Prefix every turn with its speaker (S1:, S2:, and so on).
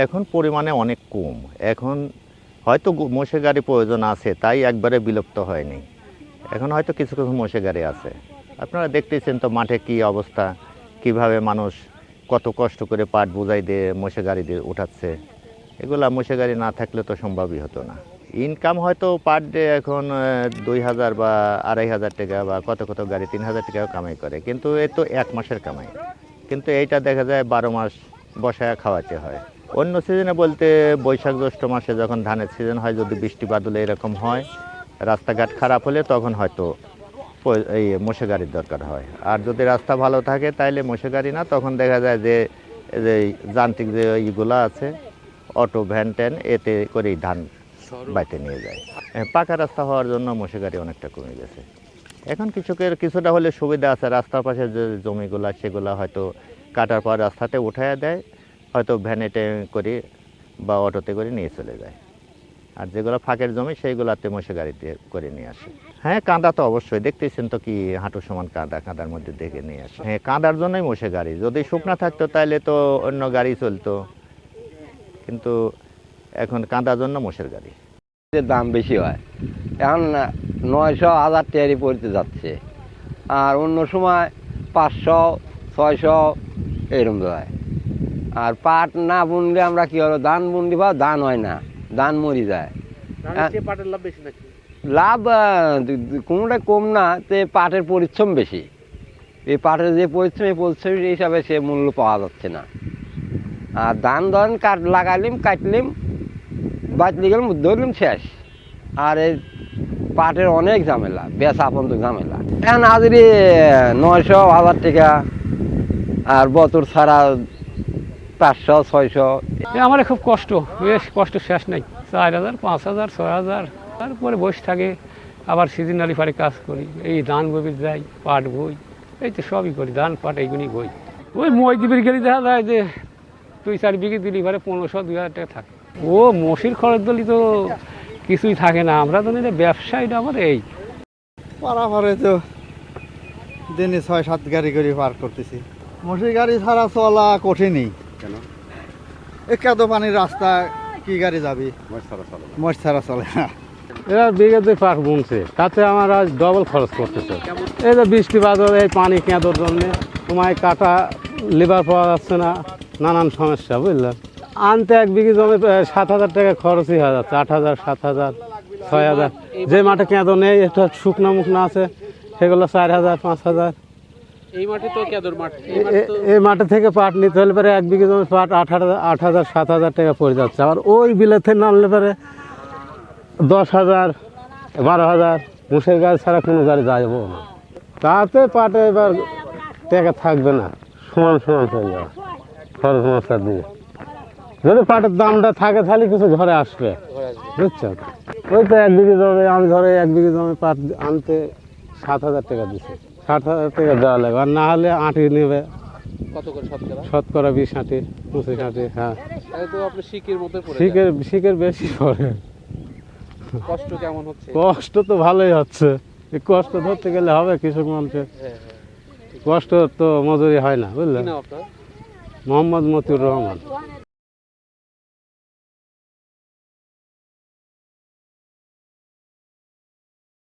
S1: এখন পরিমাণে অনেক কম। এখন হয়তো মোষের গাড়ি প্রয়োজন আছে, তাই একবারে বিলুপ্ত হয়নি। এখন হয়তো কিছু কিছু মোষের গাড়ি আছে। আপনারা দেখতেছেন তো মাঠে কি অবস্থা, কিভাবে মানুষ কত কষ্ট করে পাট বোঝাই দিয়ে মোষের গাড়ি দিয়ে উঠাচ্ছে। এগুলা মোষের গাড়ি না থাকলে তো সম্ভবই হতো না। ইনকাম হয়তো পার ডে এখন 2000 বা 2500 টাকা, বা কত কত গাড়ি 3000 টাকাও কামাই করে, কিন্তু এ তো 1 মাসের কামাই। কিন্তু এইটা দেখা যায় 12 মাস বসায় খাওয়াতে হয়। অন্য সিজনে বলতে বৈশাখ জ্যৈষ্ঠ মাসে যখন ধানের সিজন হয়, যদি বৃষ্টি বাদলে এরকম হয়, রাস্তাঘাট খারাপ হলে তখন হয়তো এই মোষের গাড়ির দরকার হয়। আর যদি রাস্তা ভালো থাকে তাইলে মোষের গাড়ি না, তখন দেখা যায় যে যে যান্ত্রিক যে ইগুলো আছে, অটো ভ্যান ট্যান, এতে করেই ধান বাইতে নিয়ে যায়। পাকা রাস্তা হওয়ার জন্য মোষের গাড়ি অনেকটা কমে গেছে। এখন কৃষকের কিছুটা হলে সুবিধা আছে, রাস্তার পাশে যে জমিগুলা সেগুলো হয়তো কাটার পর রাস্তাতে উঠাইয়া দেয়, হয়তো ভ্যানেটে করে বা অটোতে করে নিয়ে চলে যায়। আর যেগুলো ফাঁকের জমি সেইগুলোতে মোষের গাড়িতে করে নিয়ে আসে। হ্যাঁ, কাঁদা তো অবশ্যই দেখতেছেন তো, কি হাঁটু সমান কাঁদা, কাঁদার মধ্যে দেখে নিয়ে আসে। হ্যাঁ, কাঁদার জন্যই মোষের গাড়ি। যদি শুকনা থাকতো তাহলে তো অন্য গাড়ি চলতো, কিন্তু এখন কাঁদার জন্য মোষের গাড়ি।
S2: দাম বেশি হয়, এখন 900-1000 টাকারই পড়তে যাচ্ছে, আর অন্য সময় 500-600 এরকম হয়। আর পাট না বুনলে আমরা কি হলো, ধান বুনলি বা ধান হয় না, ধান মরি যায়।
S3: পাটের লাভ বেশি নাকি?
S2: লাভ কোনোটাই কম না, তে পাটের পরিশ্রম বেশি। এই পাটের যে পরিশ্রম, এই পরিশ্রম হিসাবে সে মূল্য পাওয়া যাচ্ছে না। আর ধান ধরেন লাগাইলিম, কাটলিম, বাঁচলি গেলাম, ধরলাম, শেষ। আর এই পাটের অনেক ঝামেলা, বেচা পর্যন্ত ঝামেলা। এখন হাজিরি 900-1000 টাকা, আর বছর ছাড়া 500-600।
S3: আমার খুব কষ্ট, বেশ কষ্ট শেষ নাই। 4000, 5000, 6000, তারপরে বসে থাকে। আবার সিজনালি পারে কাজ করি, এই ধান বই যাই, পাট বই, এই তো সবই করি, ধান পাট এইগুলি বই। ওই মই দিবির গেলে দেখা যায় যে 2-4 বিঘে দিলি পারে 1500-2000 টাকা থাকে। ও মসির খরচ দিলি তো কিছুই থাকে না। আমরা তো ব্যবসায়ীটা আমার এই
S4: পারাপারে তো দিনে 6-7 গাড়ি করে পার করতেছি। মোষের গাড়ি ছাড়া চলা কঠিনই। কেন? একাদো পানির রাস্তা, কি গাড়ি যাবি? মোষ ছাড়া চলে না।
S5: এরা বিঘাতে পাট বুনছে, তাতে আমার আজ ডবল খরচ করতেছে। এই যে বৃষ্টি বাদল, এই পানি কেঁদোর জন্যে তোমায় কাটা লেবার পাওয়া যাচ্ছে না, নানান সমস্যা, বুঝলেন। আনতে 1 বিঘি জমি 7000 টাকা খরচই হয়ে যাচ্ছে, 8000, 7000, 6000। যে মাঠে কেঁদো নেই, একটা শুকনা মুখনা আছে, সেগুলো 4000, 5000।
S3: এই মাঠে তো কেদর মাঠ,
S5: এই মাঠে থেকে পাট নিতে হলে পরে 1 বিঘি জমি পাট 8000, 7000 টাকা পড়ে যাচ্ছে। আবার ওই বিলেতে নামলে পরে 10,000, 12,000। মোষের গাড়ি ছাড়া কোনো গাড়ি যাবো না, তাতে পাটে এবার টাকা থাকবে না, সমান সমান হয়ে যাবে খরচ মশলা দিয়ে। যদি পাটের দামটা থাকে তাহলে কিছু ঘরে আসবে, বুঝছেন। ওই তো 1 বিঘি জমি, আমি ধরো 1 বিঘি জমি পাট আনতে 7000 টাকা দিচ্ছে, 7000 টাকা দেওয়া লাগবে। আর না হলে আঁটি নেবে,
S3: কত করে
S5: শতকরা 20 আঁটি, 25 আঁটি। হ্যাঁ,
S3: তো আপনি শিকের মধ্যে
S5: শিকের বেশি পড়ে।
S3: কষ্ট কেমন হচ্ছে?
S5: কষ্ট তো ভালোই হচ্ছে, এই কষ্ট ধরতে গেলে হবে কৃষক মানুষের। কষ্ট তো মজুরি হয় না, বুঝলেন। মোহাম্মদ মতিউর রহমান।